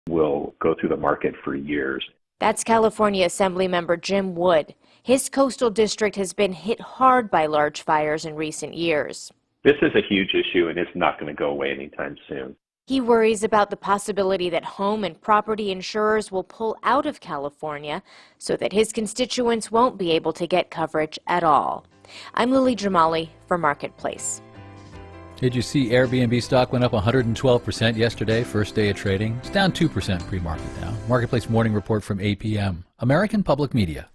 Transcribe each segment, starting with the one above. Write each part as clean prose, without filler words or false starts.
will go through the market for years. That's California Assemblymember Jim Wood. His coastal district has been hit hard by large fires in recent years. This is a huge issue, and it's not going to go away anytime soon. He worries about the possibility that home and property insurers will pull out of California so that his constituents won't be able to get coverage at all. I'm Lily Jamali for Marketplace. Did you see Airbnb stock went up 112% yesterday, first day of trading? It's down 2% pre-market now. Marketplace morning report from 8 p.m. American Public Media.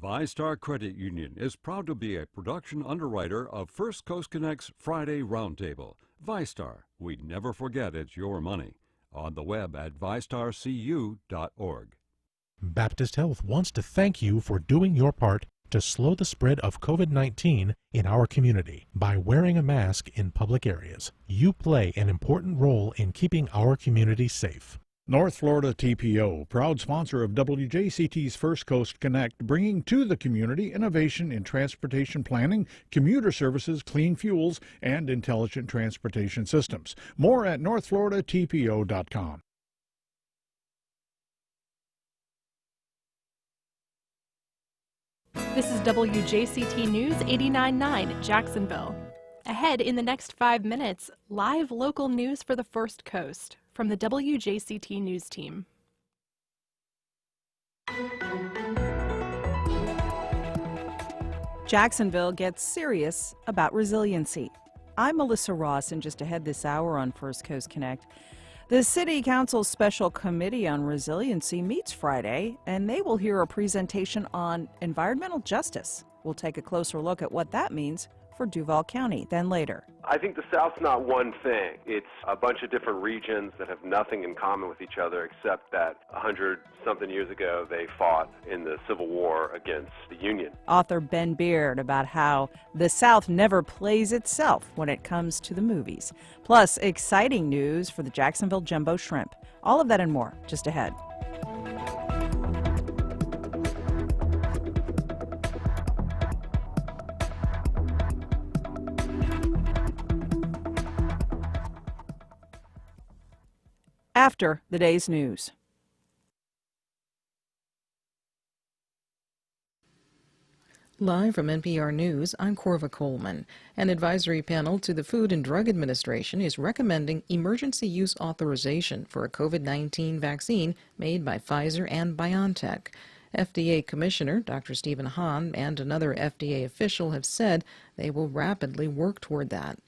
VyStar Credit Union is proud to be a production underwriter of First Coast Connect's Friday Roundtable. VyStar, we never forget it's your money. On the web at vystarcu.org. Baptist Health wants to thank you for doing your part to slow the spread of COVID-19 in our community by wearing a mask in public areas. You play an important role in keeping our community safe. North Florida TPO, proud sponsor of WJCT's First Coast Connect, bringing to the community innovation in transportation planning, commuter services, clean fuels, and intelligent transportation systems. More at northfloridatpo.com. This is WJCT News 89.9 Jacksonville. Ahead in the next 5 minutes, live local news for the First Coast from the WJCT News team. Jacksonville gets serious about resiliency. I'm Melissa Ross, and just ahead this hour on First Coast Connect, the City Council's Special Committee on Resiliency meets Friday, and they will hear a presentation on environmental justice. We'll take a closer look at what that means for Duval County, then later. I think the South's not one thing. It's a bunch of different regions that have nothing in common with each other except that 100-something years ago they fought in the Civil War against the Union. Author Ben Beard about how the South never plays itself when it comes to the movies. Plus, exciting news for the Jacksonville Jumbo Shrimp. All of that and more just ahead. After the day's news. Live from NPR News, I'm Corva Coleman. An advisory panel to the Food and Drug Administration is recommending emergency use authorization for a COVID-19 vaccine made by Pfizer and BioNTech. FDA Commissioner Dr. Stephen Hahn and another FDA official have said they will rapidly work toward that.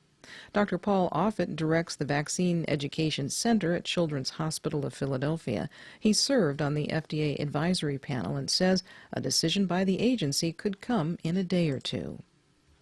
Dr. Paul Offit directs the Vaccine Education Center at Children's Hospital of Philadelphia. He served on the FDA advisory panel and says a decision by the agency could come in a day or two.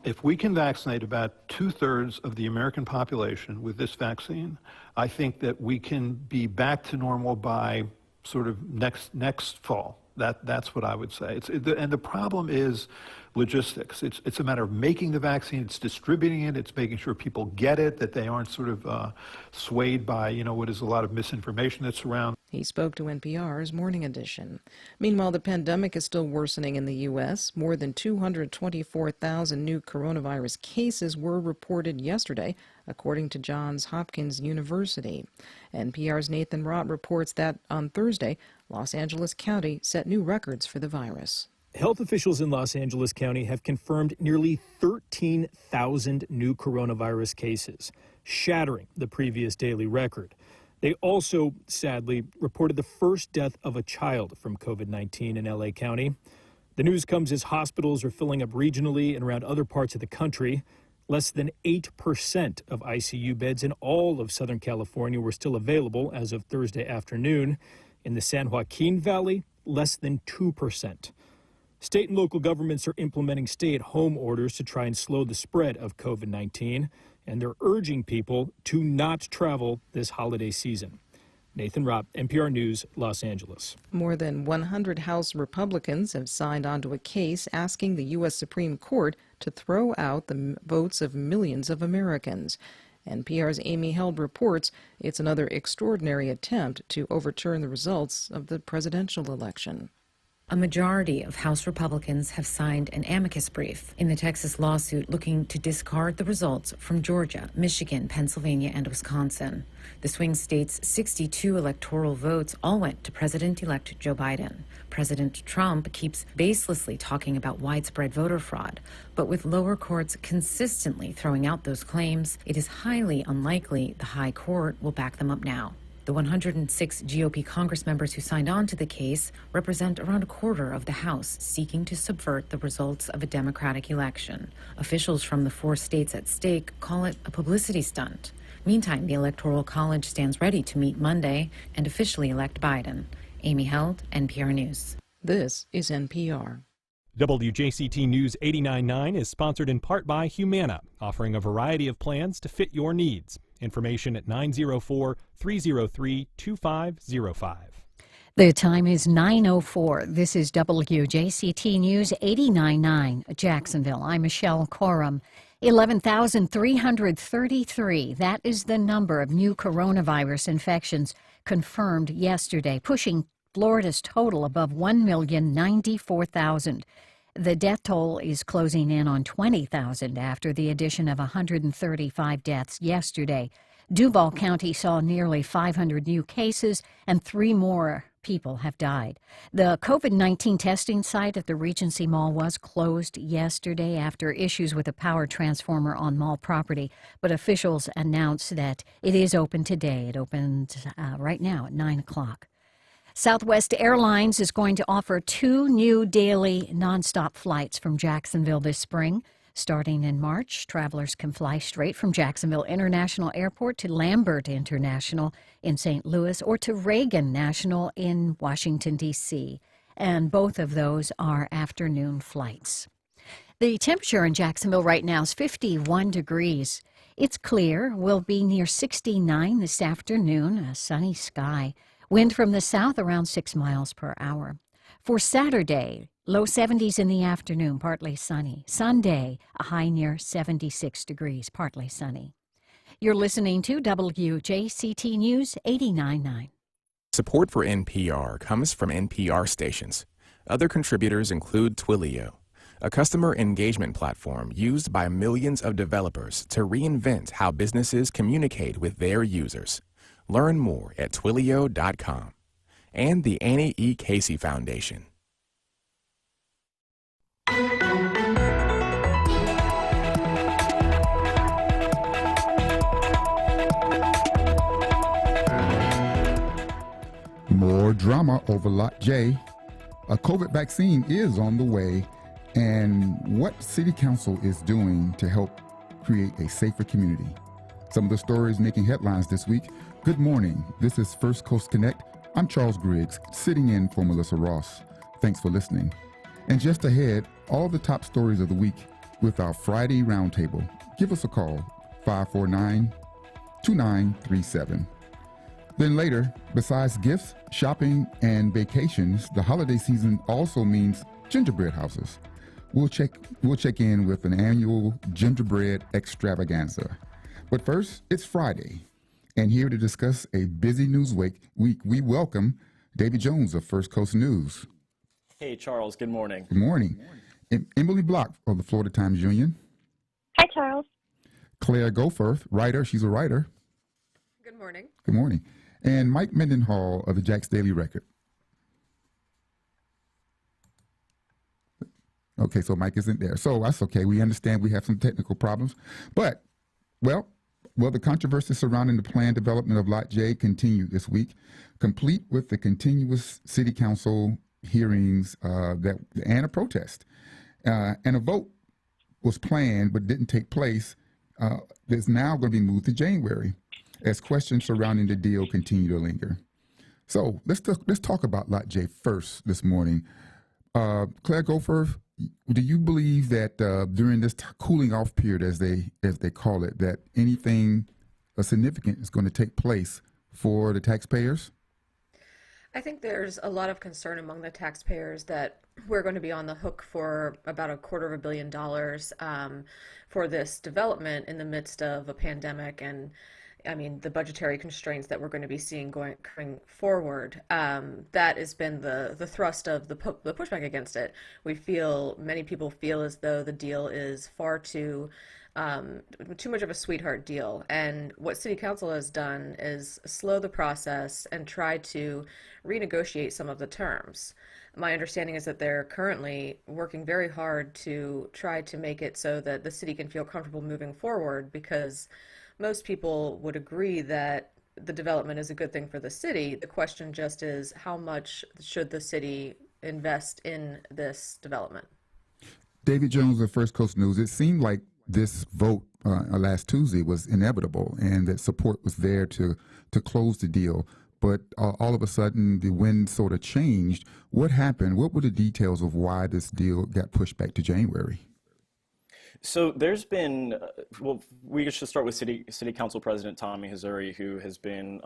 If we can vaccinate about 2/3 of the American population with this vaccine, I think that we can be back to normal by sort of next fall. That's what I would say. And the problem is logistics. It's a matter of making the vaccine, it's distributing it, it's making sure people get it, that they aren't sort of swayed by, what is a lot of misinformation that's around. He spoke to NPR's Morning Edition. Meanwhile, the pandemic is still worsening in the U.S. More than 224,000 new coronavirus cases were reported yesterday, according to Johns Hopkins University. NPR's Nathan Rott reports that on Thursday, Los Angeles County set new records for the virus. Health officials in Los Angeles County have confirmed nearly 13,000 new coronavirus cases, shattering the previous daily record. They also, sadly, reported the first death of a child from COVID-19 in LA County. The news comes as hospitals are filling up regionally and around other parts of the country. Less than 8% of ICU beds in all of Southern California were still available as of Thursday afternoon. In the San Joaquin Valley, less than 2%. State and local governments are implementing stay-at-home orders to try and slow the spread of COVID-19, and they're urging people to not travel this holiday season. Nathan Rott, NPR News, Los Angeles. More than 100 House Republicans have signed onto a case asking the U.S. Supreme Court to throw out the votes of millions of Americans. NPR's Amy Held reports it's another extraordinary attempt to overturn the results of the presidential election. A majority of House Republicans have signed an amicus brief in the Texas lawsuit looking to discard the results from Georgia, Michigan, Pennsylvania, and Wisconsin. The swing states' 62 electoral votes all went to President-elect Joe Biden. President Trump keeps baselessly talking about widespread voter fraud, but with lower courts consistently throwing out those claims, it is highly unlikely the high court will back them up now. The 106 GOP Congress members who signed on to the case represent around a quarter of the House, seeking to subvert the results of a Democratic election. Officials from the 4 states at stake call it a publicity stunt. Meantime, the Electoral College stands ready to meet Monday and officially elect Biden. Amy Held, NPR News. This is NPR. WJCT News 89.9 is sponsored in part by Humana, offering a variety of plans to fit your needs. Information at 904-303-2505. The time is 9:04. This is WJCT News 89.9, Jacksonville. I'm Michelle Corum. 11,333. That is the number of new coronavirus infections confirmed yesterday, pushing Florida's total above 1,094,000. The death toll is closing in on 20,000 after the addition of 135 deaths yesterday. Duval County saw nearly 500 new cases and 3 more people have died. The COVID-19 testing site at the Regency Mall was closed yesterday after issues with a power transformer on mall property, but officials announced that it is open today. It opened right now at 9 o'clock. Southwest Airlines is going to offer 2 new daily nonstop flights from Jacksonville this spring. Starting in March, travelers can fly straight from Jacksonville International Airport to Lambert International in St. Louis or to Reagan National in Washington, D.C., and both of those are afternoon flights. The temperature in Jacksonville right now is 51 degrees. It's clear. We'll be near 69 this afternoon, a sunny sky. Wind from the south around 6 miles per hour. For Saturday, low 70s in the afternoon, partly sunny. Sunday, a high near 76 degrees, partly sunny. You're listening to WJCT News 89.9. Support for NPR comes from NPR stations. Other contributors include Twilio, a customer engagement platform used by millions of developers to reinvent how businesses communicate with their users. Learn more at Twilio.com. And the Annie E. Casey Foundation. More drama over Lot J. A COVID vaccine is on the way, and what City Council is doing to help create a safer community. Some of the stories making headlines this week. Good morning. This is First Coast Connect. I'm Charles Griggs, sitting in for Melissa Ross. Thanks for listening. And just ahead, all the top stories of the week with our Friday Roundtable. Give us a call, 549-2937. Then later, besides gifts, shopping, and vacations, the holiday season also means gingerbread houses. We'll check in with an annual gingerbread extravaganza. But first, it's Friday. And here to discuss a busy news week, we welcome David Jones of First Coast News. Hey, Charles. Good morning. Good morning. And Emily Block of the Florida Times Union. Hi, Charles. Claire Goforth, writer. She's a writer. Good morning. Good morning. And Mike Mendenhall of the Jax Daily Record. Okay, so Mike isn't there. So that's okay. We understand we have some technical problems. But, well, the controversy surrounding the planned development of Lot J continued this week, complete with the continuous city council hearings and a protest. And a vote was planned but didn't take place. That's now going to be moved to January as questions surrounding the deal continue to linger. So let's talk about Lot J first this morning. Claire Goforth, do you believe that during this cooling off period, as they call it, that anything significant is going to take place for the taxpayers? I think there's a lot of concern among the taxpayers that we're going to be on the hook for about $250 million for this development in the midst of a pandemic. And I mean, the budgetary constraints that we're going to be seeing going forward. That has been the thrust of the pushback against it. Many people feel as though the deal is far too much of a sweetheart deal. And what City Council has done is slow the process and try to renegotiate some of the terms. My understanding is that they're currently working very hard to try to make it so that the city can feel comfortable moving forward, because most people would agree that the development is a good thing for the city. The question just is, how much should the city invest in this development? David Jones of First Coast News. It seemed like this vote last Tuesday was inevitable and that support was there to close the deal. But all of a sudden, the wind sort of changed. What happened? What were the details of why this deal got pushed back to January? So there's been, well, we should start with City Council President Tommy Hazouri, who has been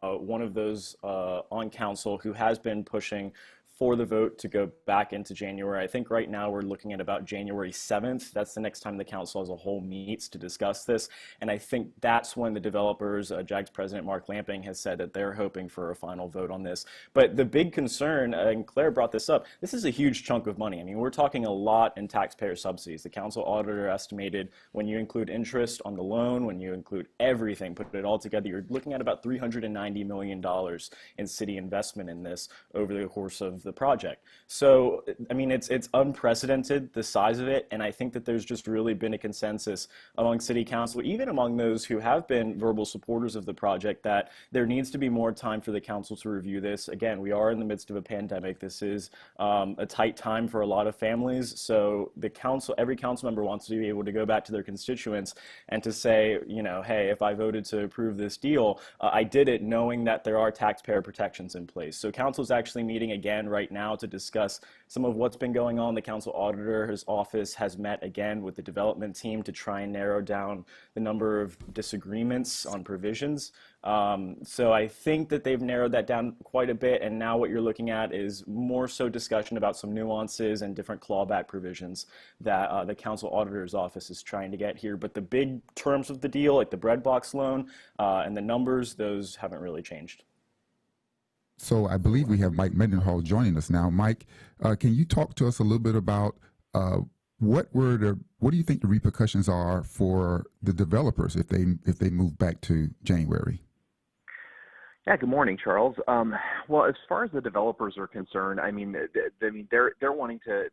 one of those on council who has been pushing for the vote to go back into January. I think right now we're looking at about January 7th. That's the next time the council as a whole meets to discuss this. And I think that's when the developers, JAG's president Mark Lamping has said that they're hoping for a final vote on this. But the big concern, and Claire brought this up, this is a huge chunk of money. I mean, we're talking a lot in taxpayer subsidies. The council auditor estimated when you include interest on the loan, when you include everything, put it all together, you're looking at about $390 million in city investment in this over the course of the project. So, I mean, it's unprecedented, the size of it, and I think that there's just really been a consensus among city council, even among those who have been verbal supporters of the project, that there needs to be more time for the council to review this. Again, we are in the midst of a pandemic. This is a tight time for a lot of families, so the council, every council member wants to be able to go back to their constituents and to say, you know, hey, if I voted to approve this deal, I did it knowing that there are taxpayer protections in place. So council's actually meeting again right now to discuss some of what's been going on. The council auditor's office has met again with the development team to try and narrow down the number of disagreements on provisions. So I think that they've narrowed that down quite a bit, and now what you're looking at is more so discussion about some nuances and different clawback provisions that the council auditor's office is trying to get here. But the big terms of the deal, like the breadbox loan and the numbers, those haven't really changed. So I believe we have Mike Mendenhall joining us now. Mike, can you talk to us a little bit about what do you think the repercussions are for the developers if they move back to January? Yeah, good morning, Charles. Well, as far as the developers are concerned, I mean, they're wanting to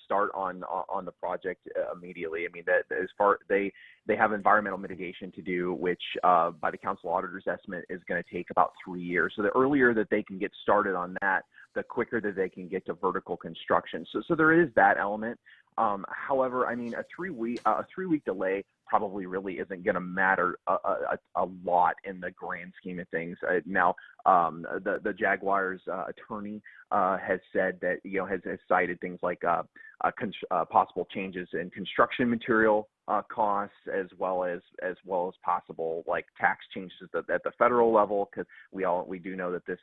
start on the project immediately. I mean, that as far they have environmental mitigation to do, which by the council auditor's estimate is going to take about 3 years. So the earlier that they can get started on that, the quicker that they can get to vertical construction. So there is that element. However, I mean, a three week delay probably really isn't going to matter a lot in the grand scheme of things. Now, the Jaguars attorney has said that, you know, has cited things like possible changes in construction material costs, as well as possible like tax changes at the federal level, because we do know that this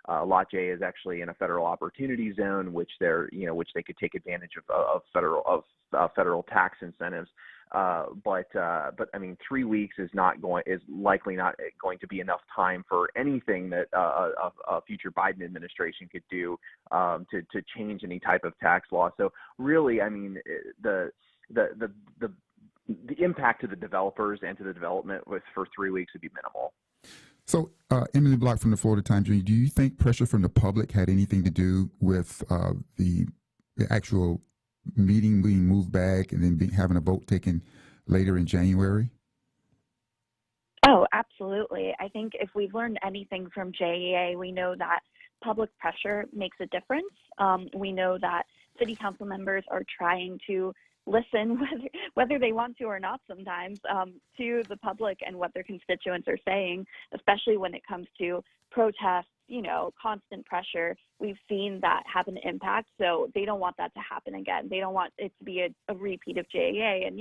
Lot J is actually in a federal opportunity zone, which they could take advantage of federal tax incentives. But I mean, 3 weeks is likely not going to be enough time for anything that a future Biden administration could do to change any type of tax law. So really, I mean, the impact to the developers and to the development for 3 weeks would be minimal. So, Emily Block from the Florida Times, do you think pressure from the public had anything to do with the actual meeting being moved back and then having a vote taken later in January? Oh, absolutely. I think if we've learned anything from JEA, we know that public pressure makes a difference. We know that city council members are trying to listen, whether they want to or not sometimes, to the public and what their constituents are saying, especially when it comes to protests, constant pressure. We've seen that have an impact, so they don't want that to happen again. They don't want it to be a repeat of JEA, and,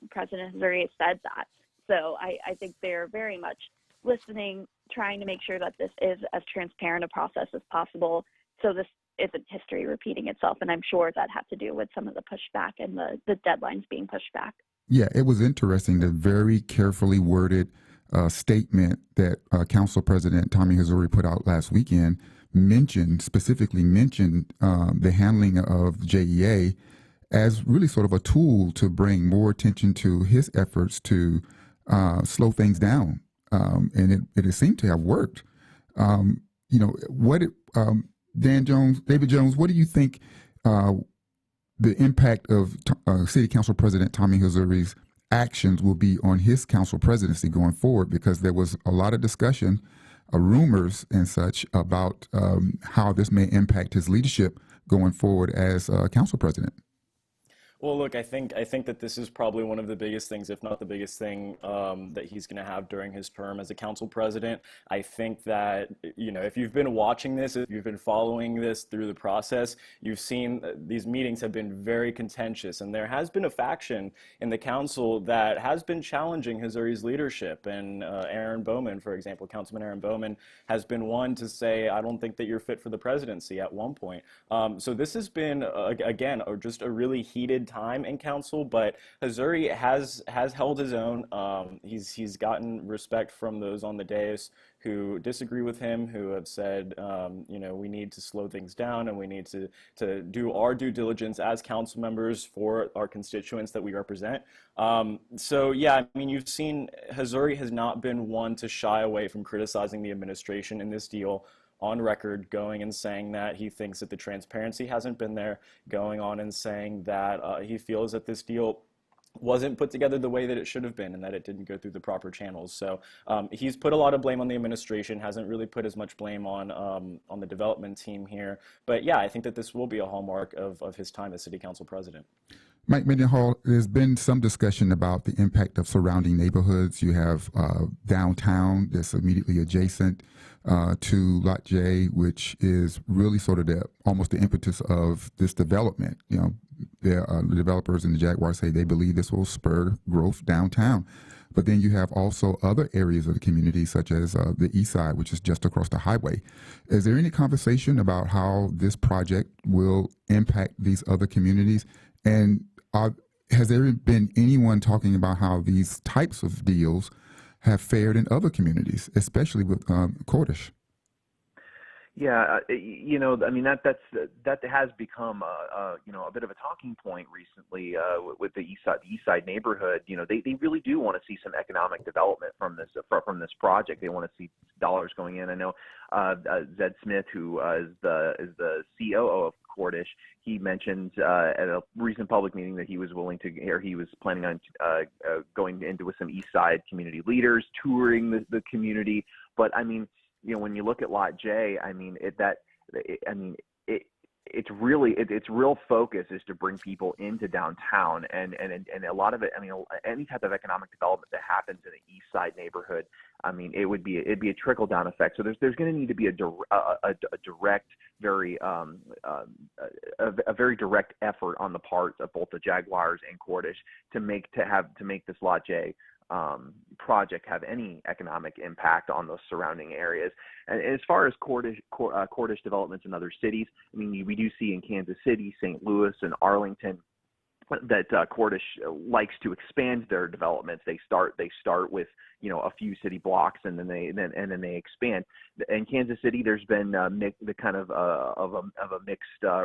President has already said that. So I think they're very much listening, trying to make sure that this is as transparent a process as possible, so this isn't history repeating itself. And I'm sure that had to do with some of the pushback and the deadlines being pushed back. Yeah, it was interesting, the very carefully worded statement that Council President Tommy Hazouri put out last weekend specifically mentioned the handling of JEA as really sort of a tool to bring more attention to his efforts to slow things down. And it seemed to have worked. David Jones, what do you think the impact of City Council President Tommy Hazouri's actions will be on his council presidency going forward? Because there was a lot of discussion, rumors and such about how this may impact his leadership going forward as council president. Well, look, I think that this is probably one of the biggest things, if not the biggest thing, that he's going to have during his term as a council president. I think that, if you've been watching this, if you've been following this through the process, you've seen these meetings have been very contentious, and there has been a faction in the council that has been challenging Hazouri's leadership. And Aaron Bowman, for example, Councilman Aaron Bowman, has been one to say, I don't think that you're fit for the presidency at one point. So this has been, again, just a really heated time in council, but Hazouri has held his own. He's gotten respect from those on the dais who disagree with him, who have said, we need to slow things down and we need to do our due diligence as council members for our constituents that we represent. So yeah, you've seen Hazouri has not been one to shy away from criticizing the administration in this deal, on record going and saying that he thinks that the transparency hasn't been there, going on and saying that he feels that this deal wasn't put together the way that it should have been and that it didn't go through the proper channels. So he's put a lot of blame on the administration, hasn't really put as much blame on the development team here. But yeah, I think that this will be a hallmark of his time as city council president. Mike Mendenhall, there's been some discussion about the impact of surrounding neighborhoods. You have downtown that's immediately adjacent to Lot J, which is really sort of almost the impetus of this development. The developers and the Jaguars say they believe this will spur growth downtown. But then you have also other areas of the community, such as the East Side, which is just across the highway. Is there any conversation about how this project will impact these other communities? And has there been anyone talking about how these types of deals have fared in other communities, especially with Cordish? Yeah, that has become a bit of a talking point recently with the East Side neighborhood. They really do want to see some economic development from this project. They want to see dollars going in. I know Zed Smith, who is the COO of Cordish, he mentioned at a recent public meeting that he was planning on going into with some East Side community leaders, touring the community. But when you look at Lot J, its real focus is to bring people into downtown, and a lot of it. Any type of economic development that happens in the East Side neighborhood, it'd be a trickle down effect. So there's going to need to be a direct, very direct effort on the part of both the Jaguars and Cordish to make this Lot J project have any economic impact on those surrounding areas. And as far as Cordish developments in other cities, we do see in Kansas City, St. Louis, and Arlington that Cordish likes to expand their developments. They start with a few city blocks and then they expand. In Kansas City, there's been a mixed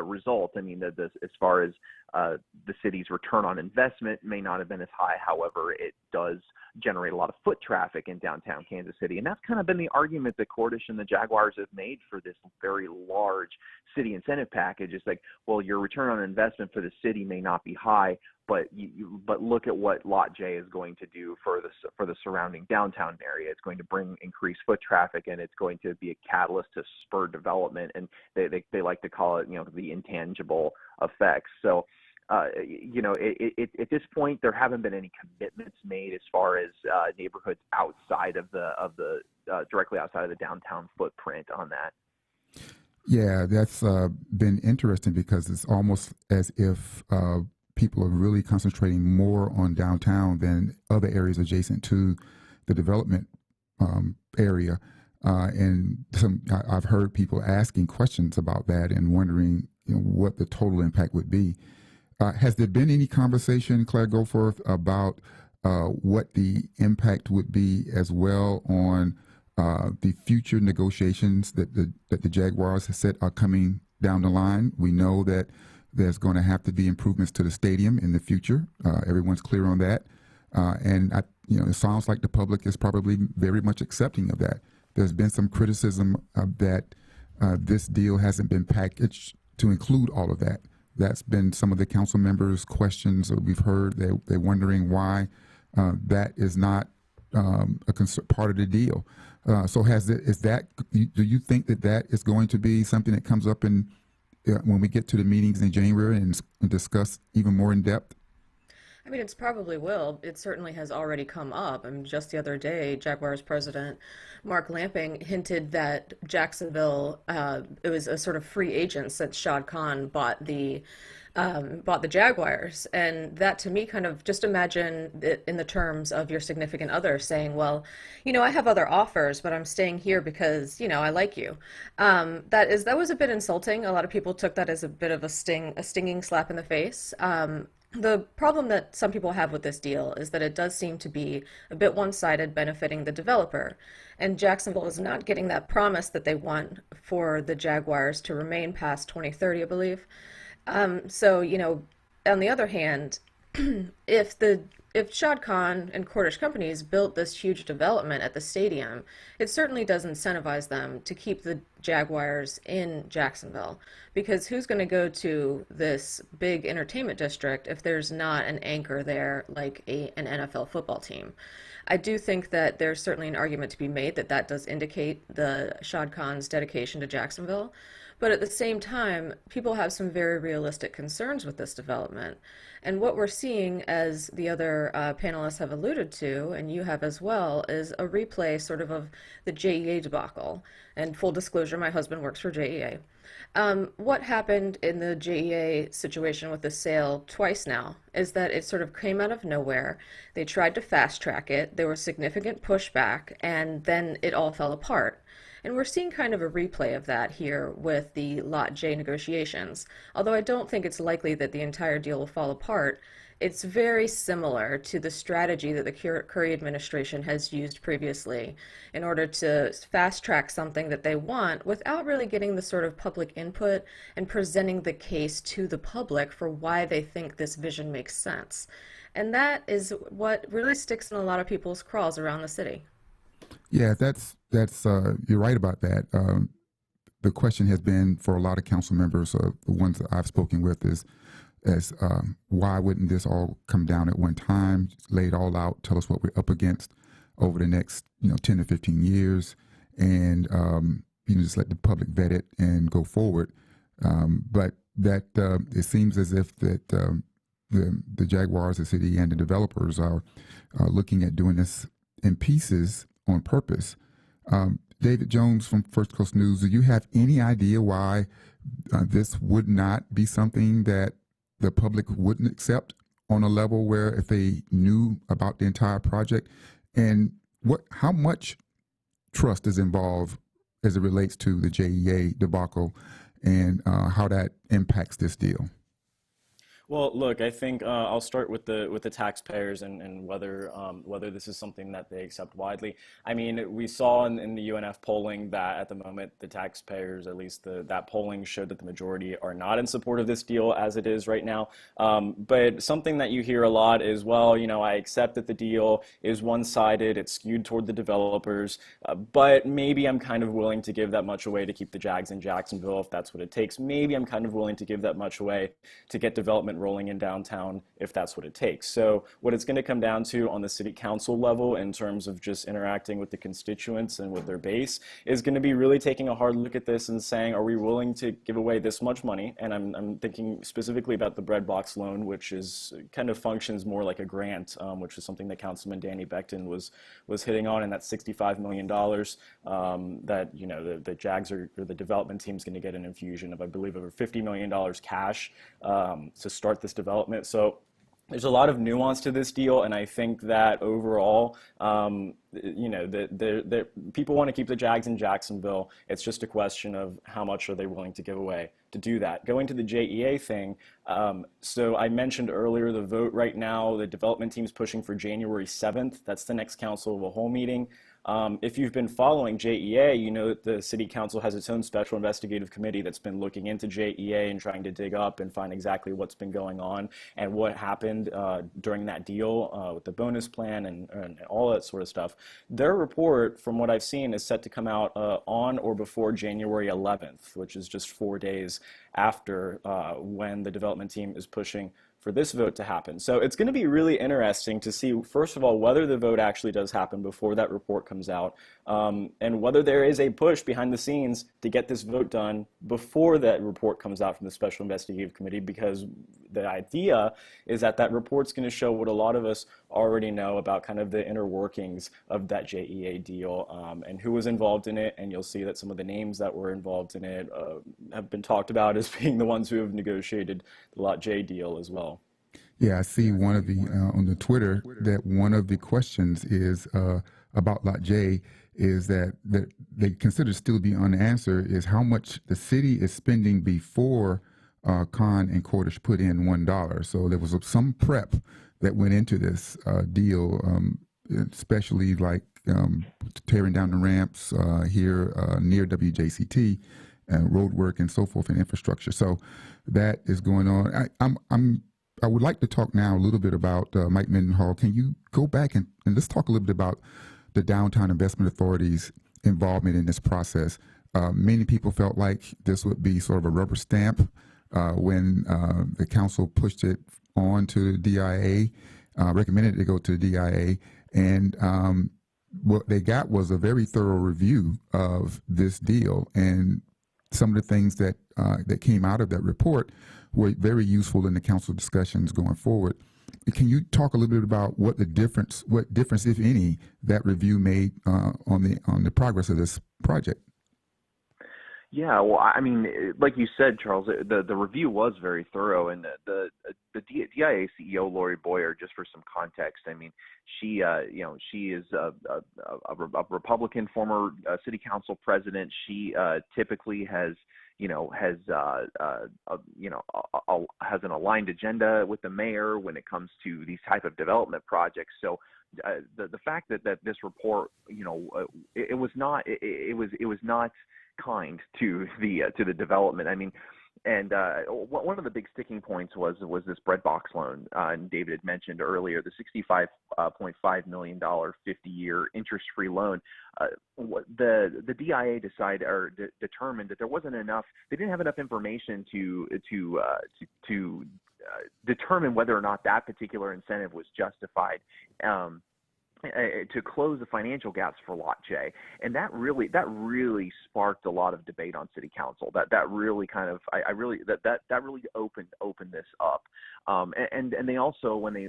result. As far as the city's return on investment may not have been as high. However, it does generate a lot of foot traffic in downtown Kansas City, and that's kind of been the argument that Cordish and the Jaguars have made for this very large city incentive package. It's like, well, your return on investment for the city may not be high, but look at what Lot J is going to do for the surrounding downtown area. It's going to bring increased foot traffic, and it's going to be a catalyst to spur development. And they like to call it, the intangible effects. So, at this point, there haven't been any commitments made as far as neighborhoods outside of the directly outside of the downtown footprint on that. Yeah, that's been interesting because it's almost as if people are really concentrating more on downtown than other areas adjacent to the development area. And I've heard people asking questions about that and wondering what the total impact would be. Has there been any conversation, Claire Goforth, about what the impact would be as well on the future negotiations that the Jaguars have said are coming down the line. We know that there's going to have to be improvements to the stadium in the future. Everyone's clear on that. And it sounds like the public is probably very much accepting of that. There's been some criticism that this deal hasn't been packaged to include all of that. That's been some of the council members' questions that we've heard. They're wondering why that is not part of the deal. So do you think that is going to be something that comes up when we get to the meetings in January and discuss even more in depth? I mean, it's probably will. It certainly has already come up. I mean, just the other day, Jaguars president Mark Lamping hinted that Jacksonville, it was a sort of free agent since Shad Khan bought the Jaguars. And that to me kind of just imagine it in the terms of your significant other saying, well, I have other offers, but I'm staying here because, I like you. That was a bit insulting. A lot of people took that as a bit of a stinging slap in the face. The problem that some people have with this deal is that it does seem to be a bit one-sided, benefiting the developer. And Jacksonville is not getting that promise that they want for the Jaguars to remain past 2030, I believe. So, on the other hand, if Shad Khan and Cordish Companies built this huge development at the stadium, it certainly does incentivize them to keep the Jaguars in Jacksonville, because who's going to go to this big entertainment district if there's not an anchor there like an NFL football team? I do think that there's certainly an argument to be made that does indicate the Shad Khan's dedication to Jacksonville. But at the same time, people have some very realistic concerns with this development. And what we're seeing, as the other panelists have alluded to, and you have as well, is a replay sort of the JEA debacle. And full disclosure, my husband works for JEA. What happened in the JEA situation with the sale twice now is that it sort of came out of nowhere. They tried to fast track it. There was significant pushback, and then it all fell apart. And we're seeing kind of a replay of that here with the Lot J negotiations. Although I don't think it's likely that the entire deal will fall apart, it's very similar to the strategy that the Curry administration has used previously in order to fast track something that they want without really getting the sort of public input and presenting the case to the public for why they think this vision makes sense. And that is what really sticks in a lot of people's craws around the city. Yeah, that's you're right about that. The question has been for a lot of council members, the ones that I've spoken with, is why wouldn't this all come down at one time, lay it all out, tell us what we're up against over the next 10 to 15 years, and just let the public vet it and go forward. But that it seems as if that the Jaguars, the city, and the developers are looking at doing this in pieces on purpose. David Jones from First Coast News, do you have any idea why this would not be something that the public wouldn't accept on a level where if they knew about the entire project? And how much trust is involved as it relates to the JEA debacle and how that impacts this deal? Well, look, I think I'll start with the taxpayers and whether this is something that they accept widely. I mean, we saw in the UNF polling that at the moment the taxpayers, at least that polling showed that the majority are not in support of this deal as it is right now. But something that you hear a lot is, well, I accept that the deal is one-sided, it's skewed toward the developers, but maybe I'm kind of willing to give that much away to keep the Jags in Jacksonville if that's what it takes. Maybe I'm kind of willing to give that much away to get development rolling in downtown if that's what it takes. So what it's going to come down to on the city council level in terms of just interacting with the constituents and with their base is going to be really taking a hard look at this and saying, are we willing to give away this much money? And I'm thinking specifically about the bread box loan, which is kind of functions more like a grant, which is something that Councilman Danny Becton was hitting on, and that's $65 million that the Jags or the development team is going to get an infusion of, I believe, over $50 million cash to start this development. So there's a lot of nuance to this deal, and I think that overall, people want to keep the Jags in Jacksonville. It's just a question of how much are they willing to give away to do that. Going to the JEA thing, so I mentioned earlier the vote right now, the development team's pushing for January 7th. That's the next Council of a Whole meeting. If you've been following JEA, you know that the City Council has its own special investigative committee that's been looking into JEA and trying to dig up and find exactly what's been going on and what happened during that deal with the bonus plan and all that sort of stuff. Their report, from what I've seen, is set to come out on or before January 11th, which is just 4 days after when the development team is pushing for this vote to happen. So it's going to be really interesting to see, first of all, whether the vote actually does happen before that report comes out, and whether there is a push behind the scenes to get this vote done before that report comes out from the Special Investigative Committee, because the idea is that that report's going to show what a lot of us already know about kind of the inner workings of that JEA deal and who was involved in it, and you'll see that some of the names that were involved in it have been talked about as being the ones who have negotiated the Lot J deal as well. Yeah, I see one of the on the Twitter that one of the questions is about Lot J is that they consider still be unanswered is how much the city is spending before Kahn and Cordish put in $1. So there was some prep that went into this deal, especially like tearing down the ramps here near WJCT, road work and so forth, and infrastructure. So that is going on. I would like to talk now a little bit about Mike Mendenhall. Can you go back and let's talk a little bit about the Downtown Investment Authority's involvement in this process? Many people felt like this would be sort of a rubber stamp when the council pushed it on to the DIA, recommended it to go to the DIA, and what they got was a very thorough review of this deal, and some of the things that that came out of that report were very useful in the council discussions going forward. Can you talk a little bit about what difference, if any, that review made on the progress of this project? Yeah, well, I mean, like you said, Charles, the review was very thorough, and the DIA CEO Lori Boyer, just for some context, I mean, she is a Republican former city council president. She typically has an aligned agenda with the mayor when it comes to these type of development projects. So the fact that this report, it was not kind to the development. I mean, and one of the big sticking points was this breadbox loan, and David had mentioned earlier, the $65.5 million 50-year interest-free loan. The DIA determined that there wasn't enough. They didn't have enough information to determine whether or not that particular incentive was justified. To close the financial gaps for Lot J, and that really sparked a lot of debate on City Council. That really kind of that really opened this up. And they also, when they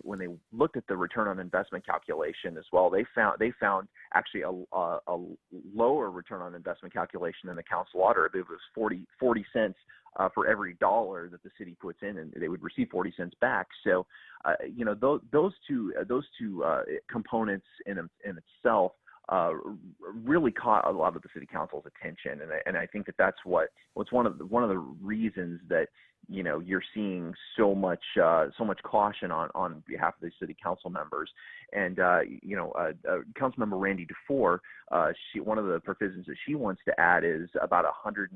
looked at the return on investment calculation as well, they found actually a lower return on investment calculation than the council auditor. It was 40 cents for every dollar that the city puts in, and they would receive 40 cents back. So, those two components in itself really caught a lot of the city council's attention, and I think that's what's one of the reasons that you're seeing so much caution on behalf of the city council members. And Councilmember Randy Dufour, one of the provisions that she wants to add is about $150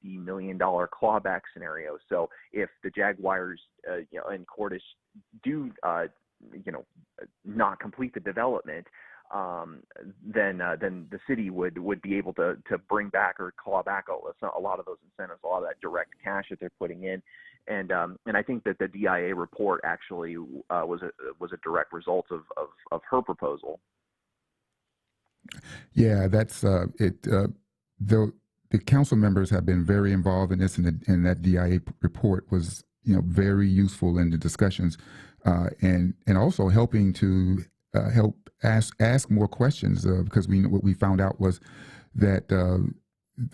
million clawback scenario. So if the Jaguars and Cordish do not complete the development, then the city would be able to bring back or claw back a lot of those incentives, a lot of that direct cash that they're putting in, and I think that the DIA report actually was a direct result of her proposal. Yeah, that's it. The council members have been very involved in this, and that DIA report was very useful in the discussions, and also helping to help ask more questions, because what we found out was that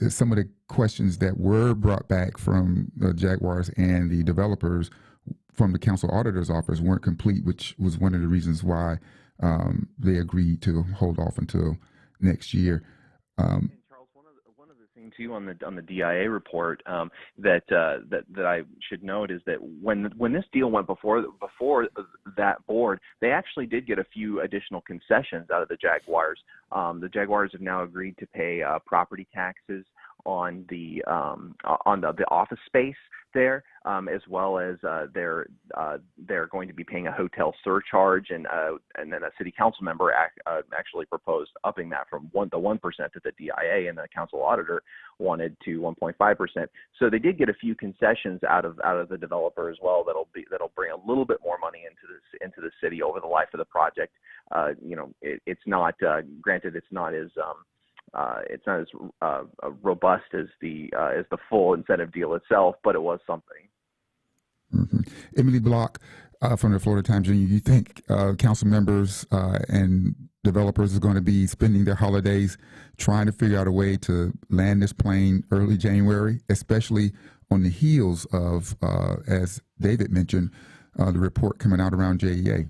some of the questions that were brought back from the Jaguars and the developers from the council auditor's office weren't complete, which was one of the reasons why they agreed to hold off until next year. And Charles, one of the things too on the DIA report that I should note is that when this deal went before that board, they actually did get a few additional concessions out of the Jaguars. The Jaguars have now agreed to pay property taxes on the office space there, as well as they're going to be paying a hotel surcharge, and then a city council member actually proposed upping that from 1% that the DIA and the council auditor wanted to 1.5%. So they did get a few concessions out of the developer as well. That'll bring a little bit more money into the city over the life of the project. It's not granted. It's not as robust as the full incentive deal itself, but it was something. Mm-hmm. Emily Block from the Florida Times Union, you think council members and developers are going to be spending their holidays trying to figure out a way to land this plane early January, especially on the heels of, as David mentioned, the report coming out around JEA?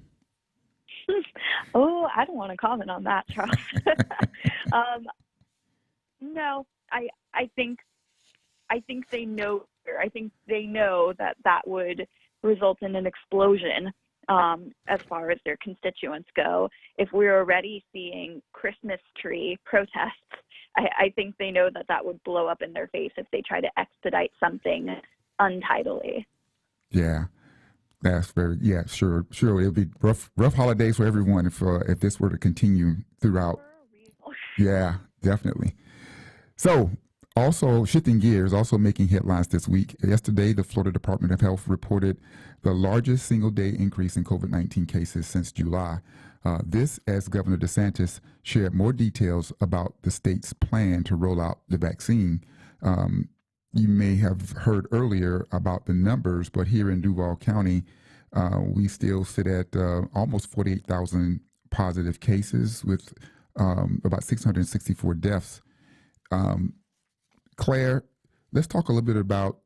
Oh, I don't want to comment on that, Charles. No, I think they know. I think they know that would result in an explosion as far as their constituents go. If we're already seeing Christmas tree protests, I think they know that would blow up in their face if they try to expedite something untidily. Yeah. That's sure. It'll be rough holidays for everyone if this were to continue throughout. Yeah, definitely. So, also shifting gears, also making headlines this week. Yesterday, the Florida Department of Health reported the largest single-day increase in COVID-19 cases since July. This as Governor DeSantis shared more details about the state's plan to roll out the vaccine. You may have heard earlier about the numbers, but here in Duval County, we still sit at almost 48,000 positive cases with about 664 deaths. Claire, let's talk a little bit about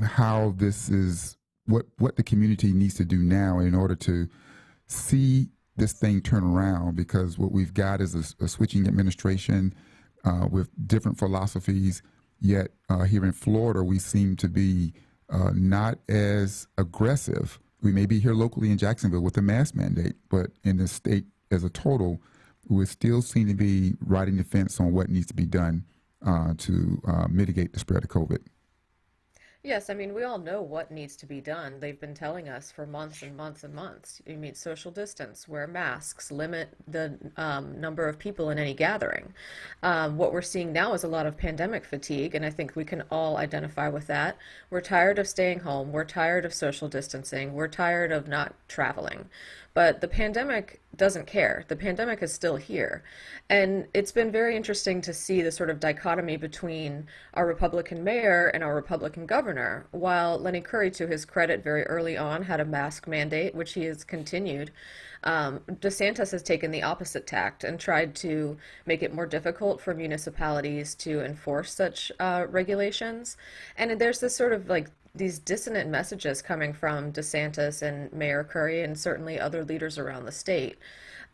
how this is, what the community needs to do now in order to see this thing turn around, because what we've got is a switching administration with different philosophies. Yet here in Florida, we seem to be not as aggressive. We may be here locally in Jacksonville with the mask mandate, but in the state as a total, we still seem to be riding the fence on what needs to be done to mitigate the spread of COVID. Yes, I mean, we all know what needs to be done. They've been telling us for months and months and months. You mean social distance, wear masks, limit the number of people in any gathering. What we're seeing now is a lot of pandemic fatigue, and I think we can all identify with that. We're tired of staying home. We're tired of social distancing. We're tired of not traveling. But the pandemic doesn't care. The pandemic is still here. And it's been very interesting to see the sort of dichotomy between our Republican mayor and our Republican governor. While Lenny Curry, to his credit, very early on had a mask mandate, which he has continued, DeSantis has taken the opposite tact and tried to make it more difficult for municipalities to enforce such regulations. And there's this sort of like these dissonant messages coming from DeSantis and Mayor Curry and certainly other leaders around the state.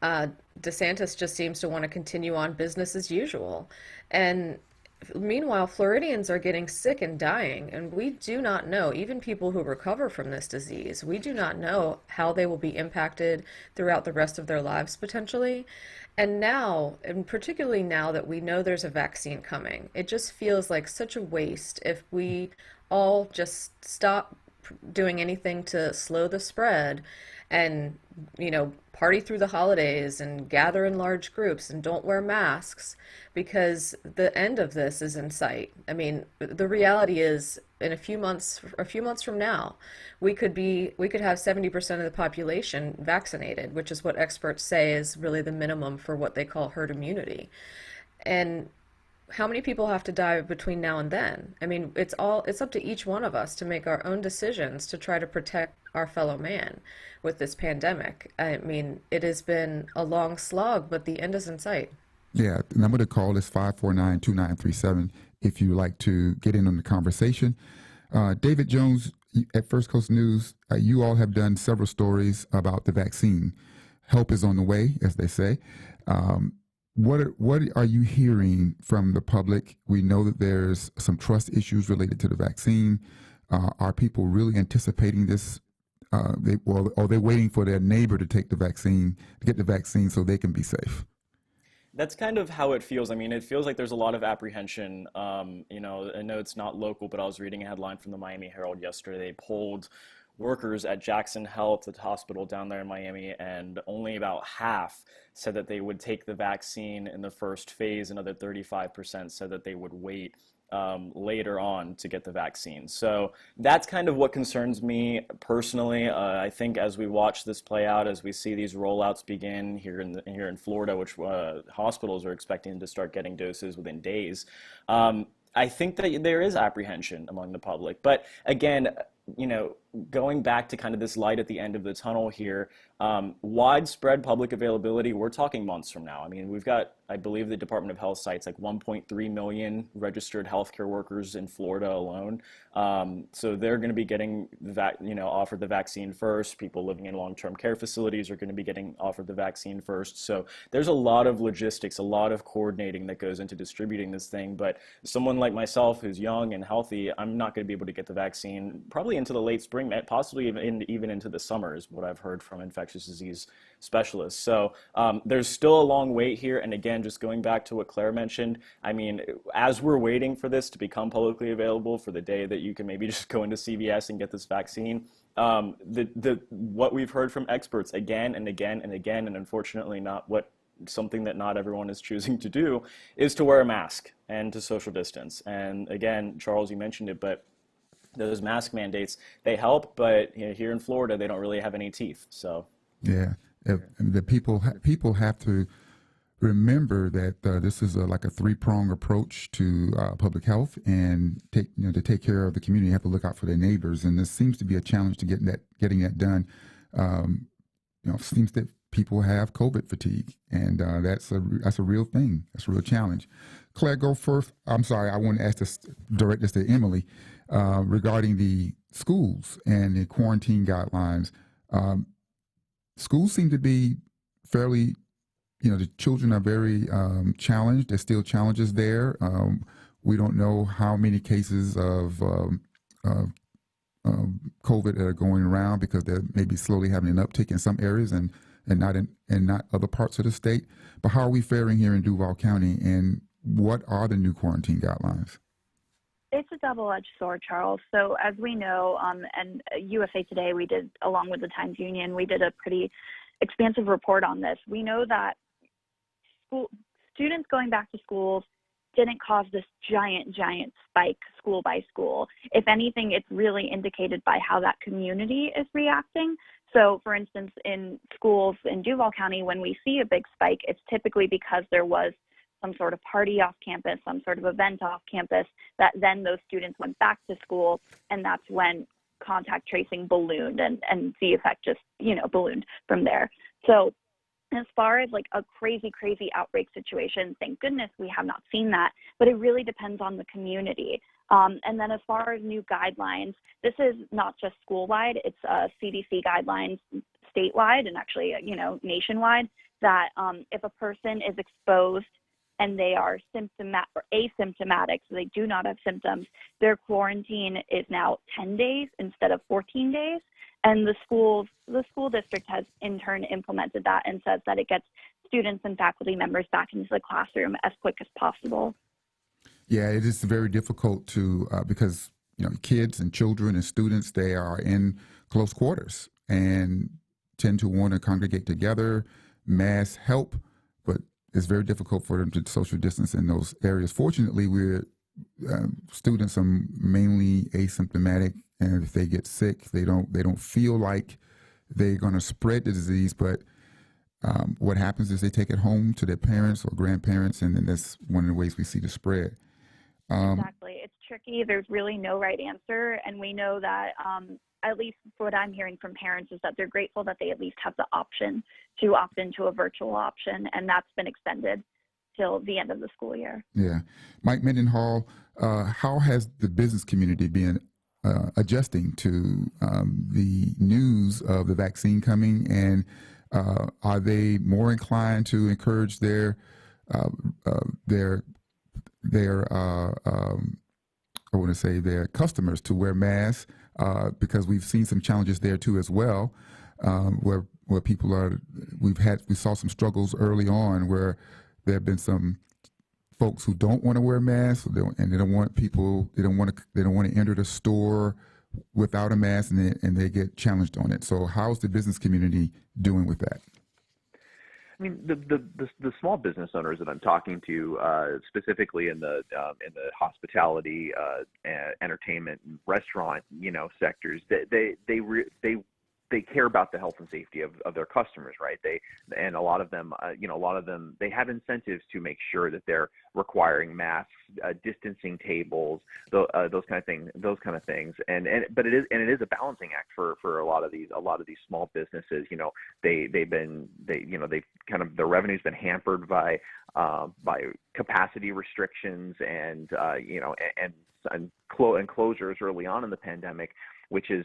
DeSantis just seems to want to continue on business as usual. And meanwhile, Floridians are getting sick and dying, and we do not know, even people who recover from this disease, we do not know how they will be impacted throughout the rest of their lives potentially. And now, and particularly now that we know there's a vaccine coming, it just feels like such a waste if we all just stop doing anything to slow the spread and, party through the holidays and gather in large groups and don't wear masks, because the end of this is in sight. I mean, the reality is in a few months from now, we could have 70% of the population vaccinated, which is what experts say is really the minimum for what they call herd immunity. And how many people have to die between now and then? I mean, it's up to each one of us to make our own decisions to try to protect our fellow man with this pandemic. I mean, it has been a long slog, but the end is in sight. Yeah, the number to call is 549-2937 if you like to get in on the conversation. David Jones, at First Coast News, you all have done several stories about the vaccine. Help is on the way, as they say. What are you hearing from the public? We know that there's some trust issues related to the vaccine. Are people really anticipating this? Are they waiting for their neighbor to get the vaccine so they can be safe? That's kind of how it feels. I mean, it feels like there's a lot of apprehension. I know it's not local, but I was reading a headline from the Miami Herald yesterday. They polled workers at Jackson Health, the hospital down there in Miami, and only about half said that they would take the vaccine in the first phase. Another 35% said that they would wait later on to get the vaccine. So that's kind of what concerns me personally. I think as we watch this play out, as we see these rollouts begin here in Florida, which hospitals are expecting to start getting doses within days, I think that there is apprehension among the public. But again, going back to kind of this light at the end of the tunnel here, widespread public availability, we're talking months from now. I mean, we've got, I believe the Department of Health cites like 1.3 million registered healthcare workers in Florida alone. So they're going to be getting offered the vaccine first. People living in long-term care facilities are going to be getting offered the vaccine first. So there's a lot of logistics, a lot of coordinating that goes into distributing this thing. But someone like myself who's young and healthy, I'm not going to be able to get the vaccine probably into the late spring, possibly even into the summer is what I've heard from infectious disease specialists. So there's still a long wait here. And again, just going back to what Claire mentioned, I mean, as we're waiting for this to become publicly available, for the day that you can maybe just go into CVS and get this vaccine, what we've heard from experts again and again and again, and unfortunately something that not everyone is choosing to do, is to wear a mask and to social distance. And again, Charles, you mentioned it, but those mask mandates, they help, but here in Florida, they don't really have any teeth. So yeah, the people have to remember that this is like a three-pronged approach to public health, and to take care of the community, you have to look out for their neighbors, and this seems to be a challenge to getting that done. It seems that people have COVID fatigue, and that's a real thing. That's a real challenge. Claire, go first. I'm sorry, I want to direct this to Emily regarding the schools and the quarantine guidelines. Schools seem to be fairly, the children are very challenged. There's still challenges there. We don't know how many cases of COVID are going around, because they're maybe slowly having an uptick in some areas and not other parts of the state. But how are we faring here in Duval County, and what are the new quarantine guidelines? It's a double-edged sword, Charles. So as we know, and USA Today, we did, along with the Times Union, we did a pretty expansive report on this. We know that students going back to schools didn't cause this giant spike school by school. If anything, it's really indicated by how that community is reacting. So for instance, in schools in Duval County, when we see a big spike, it's typically because there was some sort of party off campus, some sort of event off campus, that then those students went back to school, and that's when contact tracing ballooned, and the effect just, ballooned from there. So as far as like a crazy outbreak situation, thank goodness we have not seen that, but it really depends on the community. And then as far as new guidelines, this is not just school-wide, it's CDC guidelines statewide and actually, nationwide, that if a person is exposed and they are asymptomatic, so they do not have symptoms, their quarantine is now 10 days instead of 14 days. And the school district has in turn implemented that and says that it gets students and faculty members back into the classroom as quick as possible. Yeah, it is very difficult to, because, kids and children and students, they are in close quarters and tend to want to congregate together. Masks help, but it's very difficult for them to social distance in those areas. Fortunately, students are mainly asymptomatic, and if they get sick, they don't feel like they're going to spread the disease. But what happens is they take it home to their parents or grandparents, and then that's one of the ways we see the spread. Exactly. It's tricky. There's really no right answer. And we know that, at least what I'm hearing from parents, is that they're grateful that they at least have the option to opt into a virtual option. And that's been extended till the end of the school year. Yeah. Mike Mendenhall, how has the business community been adjusting to the news of the vaccine coming, and are they more inclined to encourage their I want to say their customers to wear masks, because we've seen some challenges there too as well, where people are. We saw some struggles early on where there have been some folks who don't want to wear masks, and they don't want people. They don't want to enter the store without a mask, and they get challenged on it. So how's the business community doing with that? I mean, the small business owners that I'm talking to, specifically in the hospitality, entertainment, and restaurant, sectors, they care about the health and safety of their customers, right? And a lot of them, they have incentives to make sure that they're requiring masks, distancing tables, those kind of things, but it is a balancing act for a lot of these small businesses. Their revenue's been hampered by capacity restrictions and closures early on in the pandemic, which has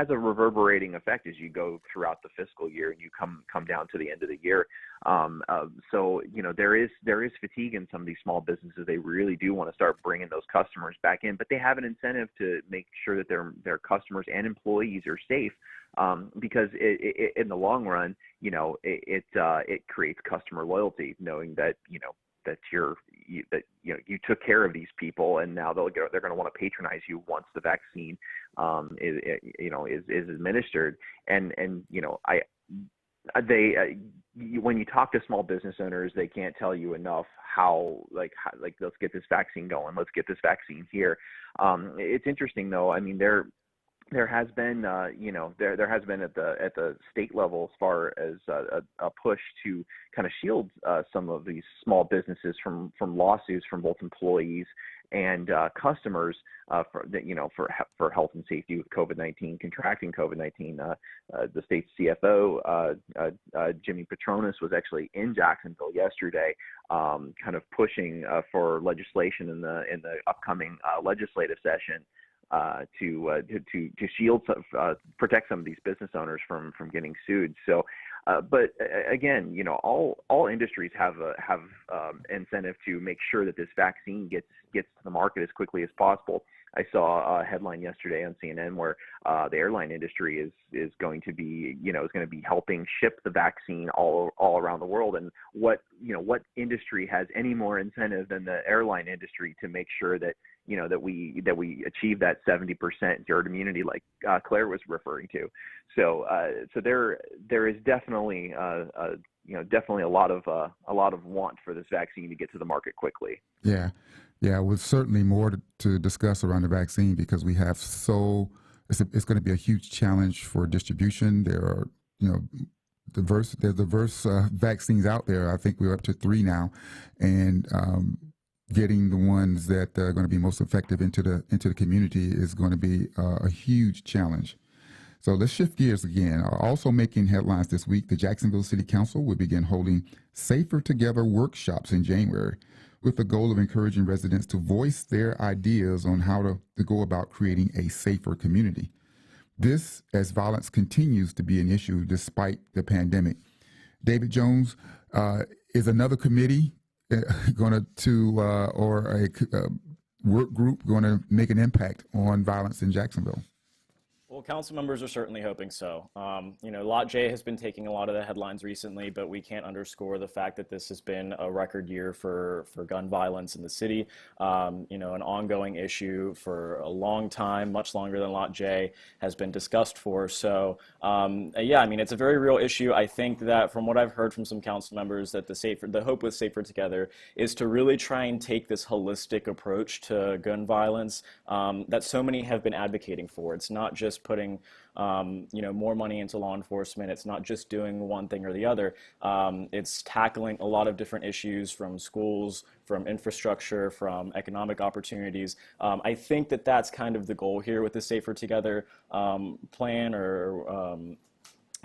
a reverberating effect as you go throughout the fiscal year and you come down to the end of the year. So there is fatigue in some of these small businesses. They really do want to start bringing those customers back in, but they have an incentive to make sure that their customers and employees are safe, because in the long run, it creates customer loyalty, knowing that that you took care of these people, and now they're going to want to patronize you once the vaccine is administered. And when you talk to small business owners, they can't tell you enough how let's get this vaccine going, let's get this vaccine here. It's interesting though. I mean, there has been there has been at the state level as far as a push to kind of shield some of these small businesses from lawsuits from both employees and customers for health and safety with COVID-19, contracting COVID-19. The state's CFO, Jimmy Patronis, was actually in Jacksonville yesterday, kind of pushing for legislation in the upcoming legislative session to shield, protect some of these business owners from getting sued. So, but again, all industries have incentive to make sure that this vaccine gets to the market as quickly as possible. I saw a headline yesterday on CNN where the airline industry is going to be helping ship the vaccine all around the world. And what industry has any more incentive than the airline industry to make sure that that we achieve that 70% herd immunity, like Claire was referring to. So there is definitely definitely a lot of want for this vaccine to get to the market quickly. Yeah, with certainly more to discuss around the vaccine, because we have it's going to be a huge challenge for distribution. There are diverse vaccines out there. I think we're up to 3 now, and getting the ones that are going to be most effective into the community is going to be a huge challenge. So let's shift gears again. Also making headlines this week, the Jacksonville City Council will begin holding Safer Together workshops in January, with the goal of encouraging residents to voice their ideas on how to go about creating a safer community. This, as violence continues to be an issue despite the pandemic. David Jones, is another committee or a work group going to make an impact on violence in Jacksonville? Well, council members are certainly hoping so. Lot J has been taking a lot of the headlines recently, but we can't underscore the fact that this has been a record year for gun violence in the city. An ongoing issue for a long time, much longer than Lot J has been discussed for. So, it's a very real issue. I think that from what I've heard from some council members, that the hope with Safer Together is to really try and take this holistic approach to gun violence that so many have been advocating for. It's not just putting more money into law enforcement. It's not just doing one thing or the other. It's tackling a lot of different issues, from schools, from infrastructure, from economic opportunities. I think that that's kind of the goal here with the Safer Together plan, or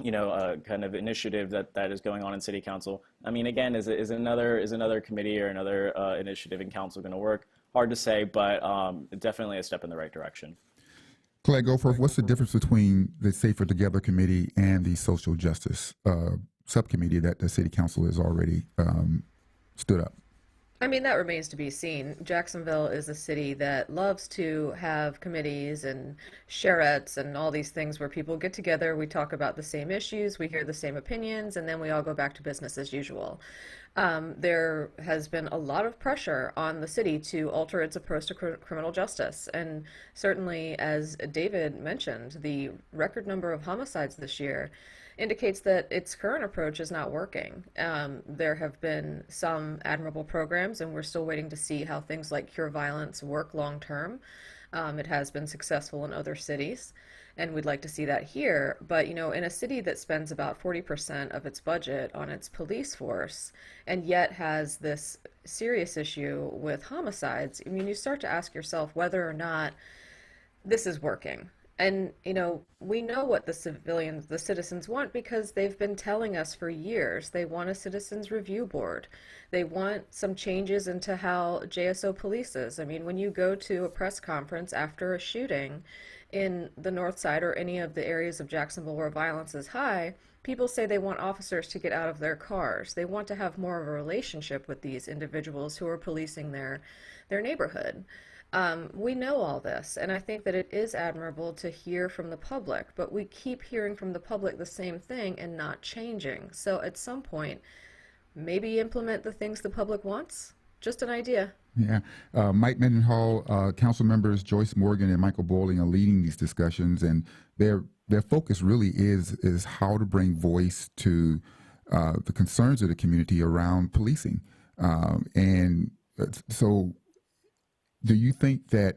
kind of initiative that is going on in City Council. I mean, again, is another committee or another initiative in council going to work? Hard to say, but definitely a step in the right direction. Clay Goforth, what's the difference between the Safer Together Committee and the Social Justice Subcommittee that the City Council has already stood up? I mean, that remains to be seen. Jacksonville is a city that loves to have committees and sharettes and all these things where people get together, we talk about the same issues, we hear the same opinions, and then we all go back to business as usual. There has been a lot of pressure on the city to alter its approach to criminal justice. And certainly, as David mentioned, the record number of homicides this year indicates that its current approach is not working. There have been some admirable programs, and we're still waiting to see how things like Cure Violence work long term. It has been successful in other cities, and we'd like to see that here. But, you know, in a city that spends about 40% of its budget on its police force, and yet has this serious issue with homicides, I mean, you start to ask yourself whether or not this is working. And, you know, we know what the citizens want because they've been telling us for years. They want a citizens review board. They want some changes into how JSO polices. I mean, when you go to a press conference after a shooting in the North Side or any of the areas of Jacksonville where violence is high, people say they want officers to get out of their cars. They want to have more of a relationship with these individuals who are policing their neighborhood. We know all this, and I think that it is admirable to hear from the public, but we keep hearing from the public the same thing and not changing. So at some point, maybe implement the things the public wants. Just an idea. Yeah. Mike Mendenhall, council members Joyce Morgan and Michael Boiling are leading these discussions, and their focus really is how to bring voice to the concerns of the community around policing. So do you think that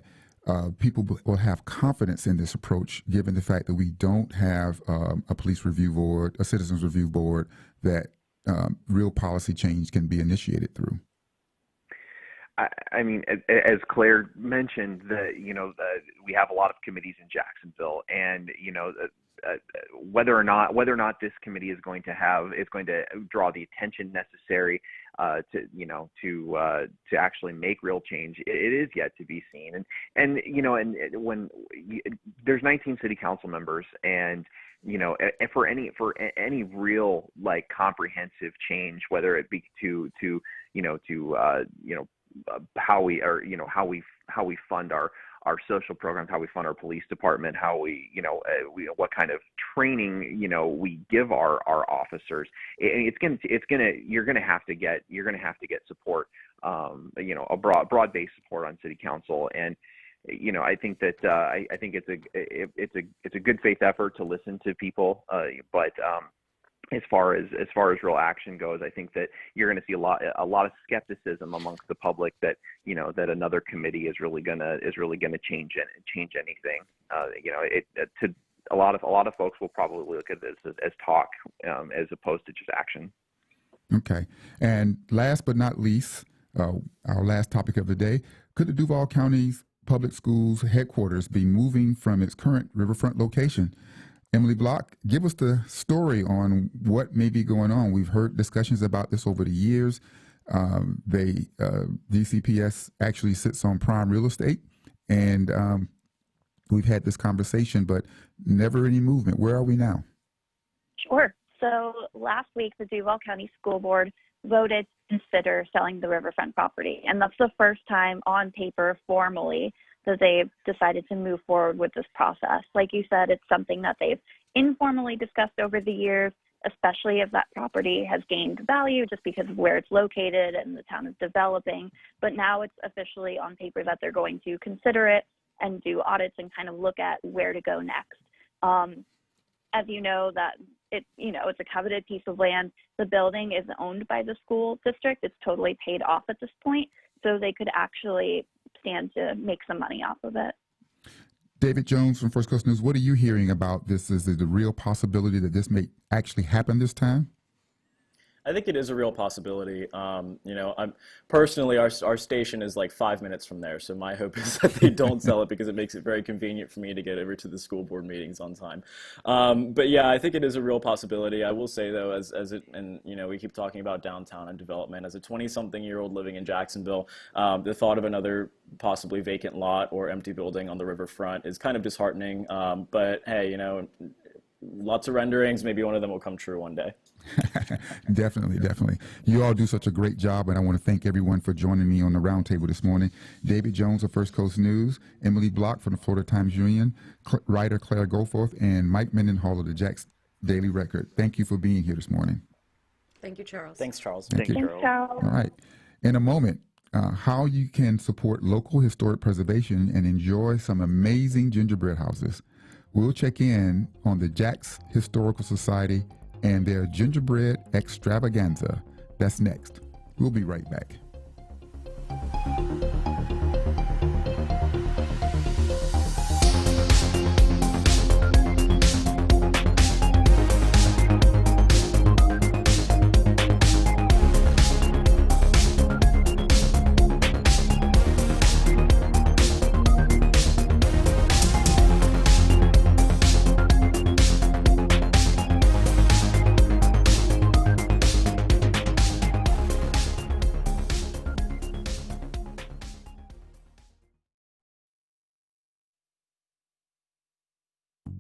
people will have confidence in this approach, given the fact that we don't have a police review board, a citizens review board, that real policy change can be initiated through? I mean, as Claire mentioned, we have a lot of committees in Jacksonville, and whether or not this committee is going to draw the attention necessary to actually make real change, it is yet to be seen. And when there's 19 city council members, and for any real like comprehensive change, whether it be to how we fund our social programs, how we fund our police department, how what kind of training we give our officers. You're gonna have to get support, a broad-based support on city council. And I think that I think it's a good faith effort to listen to people, but as far as real action goes, I think that you're going to see a lot of skepticism amongst the public that that another committee is really gonna change anything. A lot of folks will probably look at this as talk as opposed to just action. Okay, and last but not least, our last topic of the day: could the Duval County's Public Schools headquarters be moving from its current riverfront location? Emily Block, give us the story on what may be going on. We've heard discussions about this over the years. DCPS actually sits on prime real estate, and we've had this conversation, but never any movement. Where are we now? Sure. So last week, the Duval County School Board voted to consider selling the riverfront property, and that's the first time on paper formally that they've decided to move forward with this process. Like you said, it's something that they've informally discussed over the years, especially as that property has gained value just because of where it's located and the town is developing. But now it's officially on paper that they're going to consider it and do audits and kind of look at where to go next. As you know, that it's a coveted piece of land. The building is owned by the school district. It's totally paid off at this point, so they could actually stand to make some money off of it. David Jones from First Coast News, what are you hearing about this? Is it a real possibility that this may actually happen this time? I think it is a real possibility. I'm personally, our station is like 5 minutes from there, so my hope is that they don't sell it because it makes it very convenient for me to get over to the school board meetings on time. But yeah, I think it is a real possibility. I will say though, we keep talking about downtown and development. As a 20-something-year-old living in Jacksonville, the thought of another possibly vacant lot or empty building on the riverfront is kind of disheartening. But hey, lots of renderings. Maybe one of them will come true one day. Definitely. You all do such a great job, and I want to thank everyone for joining me on the roundtable this morning. David Jones of First Coast News, Emily Block from the Florida Times-Union, writer Claire Goforth, and Mike Mendenhall of the Jax Daily Record. Thank you for being here this morning. Thank you, Charles. Thanks, Charles. Thank you. Thanks, Charles. All right. In a moment, how you can support local historic preservation and enjoy some amazing gingerbread houses. We'll check in on the Jax Historical Society and their gingerbread extravaganza. That's next. We'll be right back.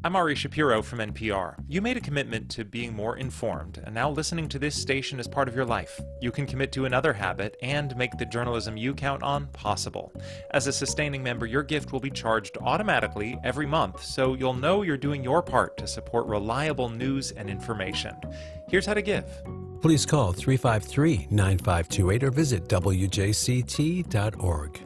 I'm Ari Shapiro from NPR. You made a commitment to being more informed, and now listening to this station is part of your life. You can commit to another habit and make the journalism you count on possible. As a sustaining member, your gift will be charged automatically every month, so you'll know you're doing your part to support reliable news and information. Here's how to give. Please call 353-9528 or visit wjct.org.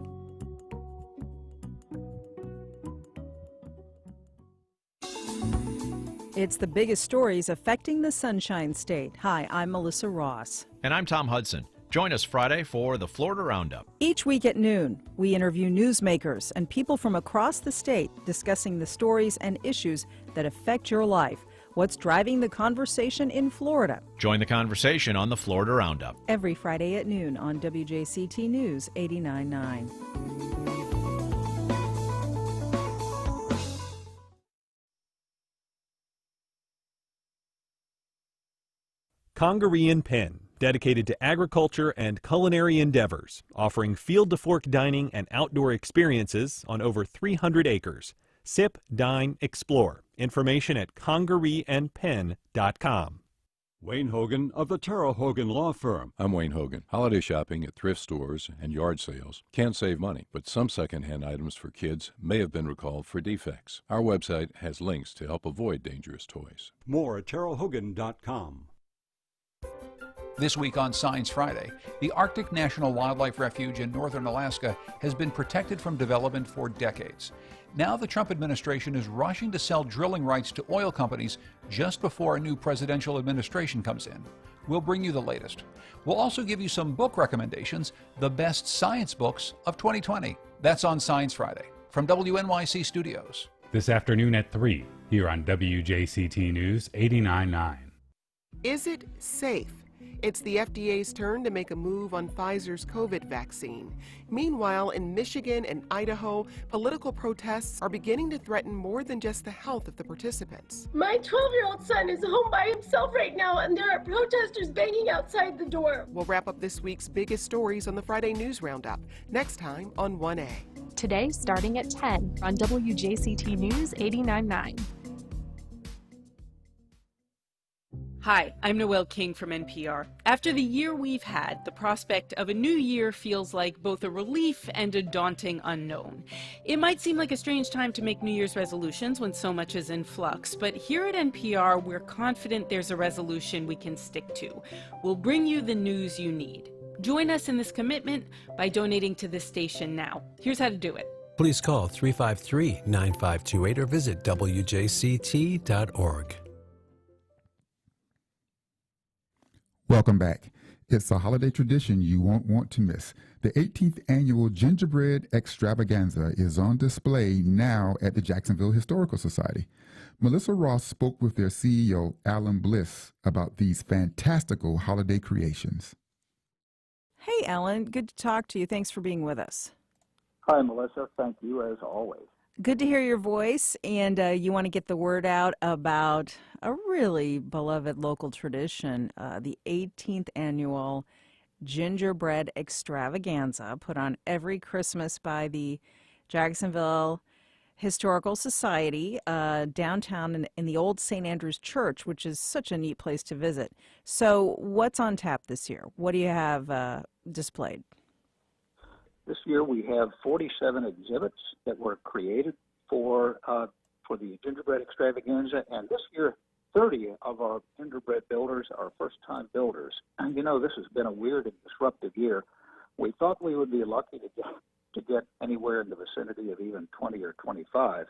It's the biggest stories affecting the Sunshine State. Hi, I'm Melissa Ross. And I'm Tom Hudson. Join us Friday for the Florida Roundup. Each week at noon, we interview newsmakers and people from across the state discussing the stories and issues that affect your life. What's driving the conversation in Florida? Join the conversation on the Florida Roundup. Every Friday at noon on WJCT News 89.9. Congaree and Penn, dedicated to agriculture and culinary endeavors, offering field-to-fork dining and outdoor experiences on over 300 acres. Sip, dine, explore. Information at congareeandpenn.com. Wayne Hogan of the Tara Hogan Law Firm. I'm Wayne Hogan. Holiday shopping at thrift stores and yard sales can save money, but some secondhand items for kids may have been recalled for defects. Our website has links to help avoid dangerous toys. More at tarahogan.com. This week on Science Friday, the Arctic National Wildlife Refuge in northern Alaska has been protected from development for decades. Now the Trump administration is rushing to sell drilling rights to oil companies just before a new presidential administration comes in. We'll bring you the latest. We'll also give you some book recommendations, the best science books of 2020. That's on Science Friday from WNYC Studios. This afternoon at 3 here on WJCT News 89.9. Is it safe? It's the FDA's turn to make a move on Pfizer's COVID vaccine. Meanwhile, in Michigan and Idaho, political protests are beginning to threaten more than just the health of the participants. My 12-year-old son is home by himself right now, and there are protesters banging outside the door. We'll wrap up this week's biggest stories on the Friday News Roundup, next time on 1A. Today, starting at 10 on WJCT News 89.9. Hi, I'm Noelle King from NPR. After the year we've had, the prospect of a new year feels like both a relief and a daunting unknown. It might seem like a strange time to make New Year's resolutions when so much is in flux, but here at NPR, we're confident there's a resolution we can stick to. We'll bring you the news you need. Join us in this commitment by donating to this station now. Here's how to do it. Please call 353-9528 or visit wjct.org. Welcome back. It's a holiday tradition you won't want to miss. The 18th annual Gingerbread Extravaganza is on display now at the Jacksonville Historical Society. Melissa Ross spoke with their CEO, Alan Bliss, about these fantastical holiday creations. Hey, Alan, good to talk to you. Thanks for being with us. Hi, Melissa. Thank you, as always. Good to hear your voice, and you want to get the word out about a really beloved local tradition, the 18th annual Gingerbread Extravaganza, put on every Christmas by the Jacksonville Historical Society downtown in the old St. Andrew's Church, which is such a neat place to visit. So what's on tap this year? What do you have displayed? This year we have 47 exhibits that were created for the Gingerbread Extravaganza, and this year 30 of our gingerbread builders are first-time builders. And you know, this has been a weird and disruptive year. We thought we would be lucky to get anywhere in the vicinity of even 20 or 25.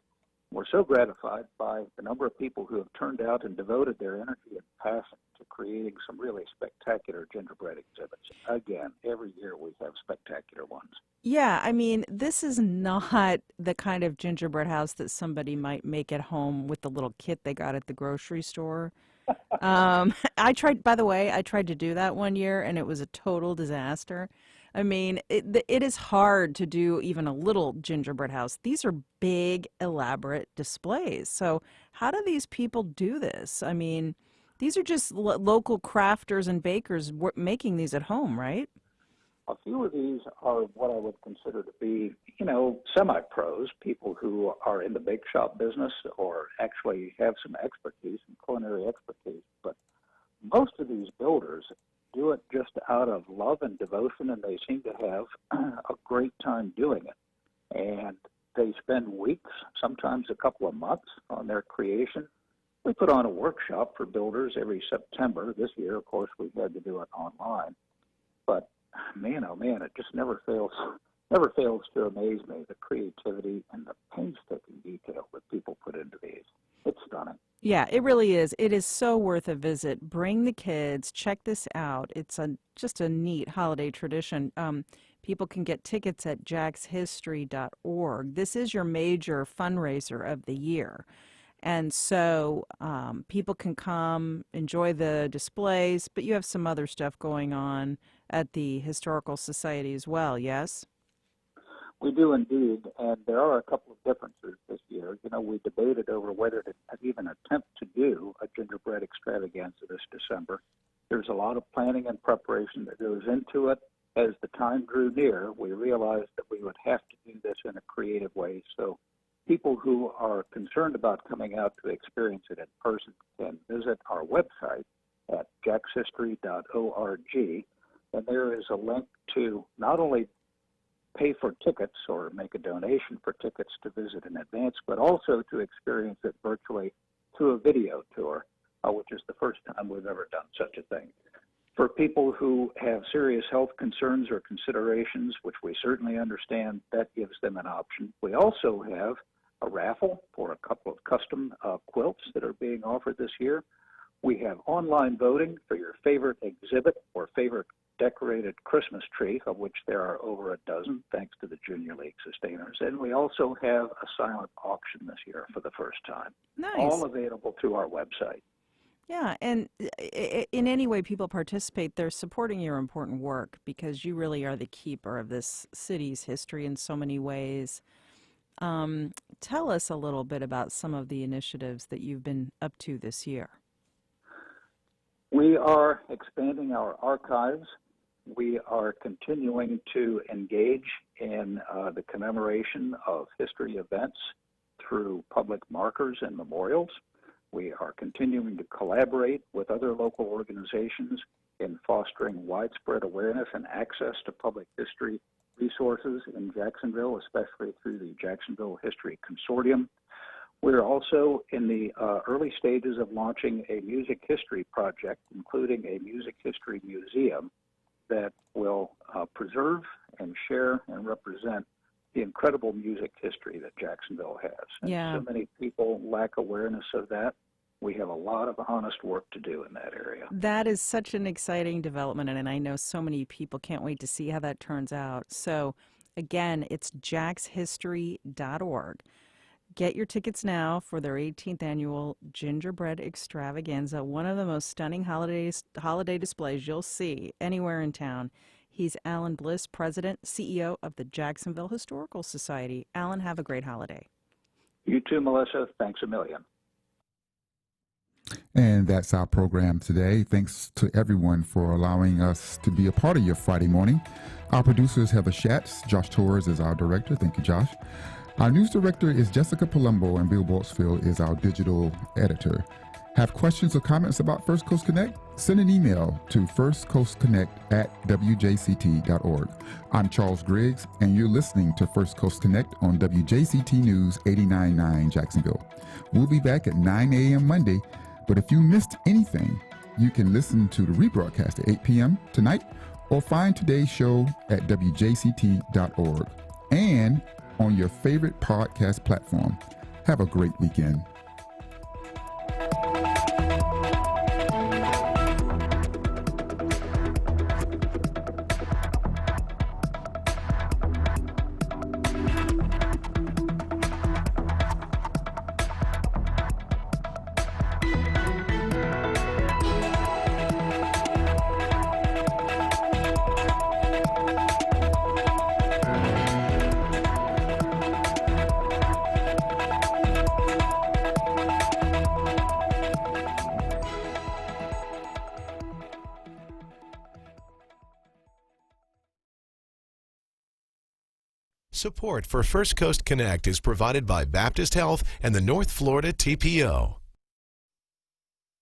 We're so gratified by the number of people who have turned out and devoted their energy and passion to creating some really spectacular gingerbread exhibits. Again, every year we have spectacular ones. Yeah, I mean, this is not the kind of gingerbread house that somebody might make at home with the little kit they got at the grocery store. I tried to do that one year, and it was a total disaster. I mean, it is hard to do even a little gingerbread house. These are big, elaborate displays. So how do these people do this? I mean, these are just local crafters and bakers making these at home, right? A few of these are what I would consider to be, you know, semi-pros, people who are in the bake shop business or actually have some expertise, some culinary expertise. But most of these builders do it just out of love and devotion, and they seem to have a great time doing it. And they spend weeks, sometimes a couple of months, on their creation. We put on a workshop for builders every September. This year, of course, we had to do it online. But man, oh man, it just never fails to amaze me, the creativity and the painstaking detail that people put into these. It's stunning. Yeah, it really is. It is so worth a visit. Bring the kids. Check this out. It's just a neat holiday tradition. People can get tickets at jackshistory.org. This is your major fundraiser of the year. And so people can come, enjoy the displays, but you have some other stuff going on at the Historical Society as well, yes? We do indeed, and there are a couple of differences this year. You know, we debated over whether to even attempt to do a gingerbread extravaganza this December. There's a lot of planning and preparation that goes into it. As the time drew near, we realized that we would have to do this in a creative way. So people who are concerned about coming out to experience it in person can visit our website at jackshistory.org, and there is a link to not only pay for tickets or make a donation for tickets to visit in advance, but also to experience it virtually through a video tour, which is the first time we've ever done such a thing. For people who have serious health concerns or considerations, which we certainly understand, that gives them an option. We also have a raffle for a couple of custom quilts that are being offered this year. We have online voting for your favorite exhibit or favorite decorated Christmas tree, of which there are over a dozen, thanks to the Junior League sustainers. And we also have a silent auction this year for the first time. Nice. All available through our website. Yeah, and in any way people participate, they're supporting your important work because you really are the keeper of this city's history in so many ways. Tell us a little bit about some of the initiatives that you've been up to this year. We are expanding our archives. We are continuing to engage in the commemoration of history events through public markers and memorials. We are continuing to collaborate with other local organizations in fostering widespread awareness and access to public history resources in Jacksonville, especially through the Jacksonville History Consortium. We're also in the early stages of launching a music history project, including a music history museum that will preserve and share and represent the incredible music history that Jacksonville has. And Yeah. so many people lack awareness of that. we have a lot of honest work to do in that area. That is such an exciting development, and I know so many people can't wait to see how that turns out. So, again, it's jackshistory.org. Get your tickets now for their 18th annual Gingerbread Extravaganza, one of the most stunning holiday displays you'll see anywhere in town. He's Alan Bliss, President, CEO of the Jacksonville Historical Society. Alan, have a great holiday. You too, Melissa. Thanks a million. And that's our program today. Thanks to everyone for allowing us to be a part of your Friday morning. Our producer is Heather Schatz. Josh Torres is our director. Thank you, Josh. Our news director is Jessica Palumbo, and Bill Bortsfield is our digital editor. Have questions or comments about First Coast Connect? Send an email to firstcoastconnect@wjct.org. I'm Charles Griggs, and you're listening to First Coast Connect on WJCT News 89.9 Jacksonville. We'll be back at 9 a.m. Monday, but if you missed anything, you can listen to the rebroadcast at 8 p.m. tonight or find today's show at WJCT.org and on your favorite podcast platform. Have a great weekend. Support for First Coast Connect is provided by Baptist Health and the North Florida TPO.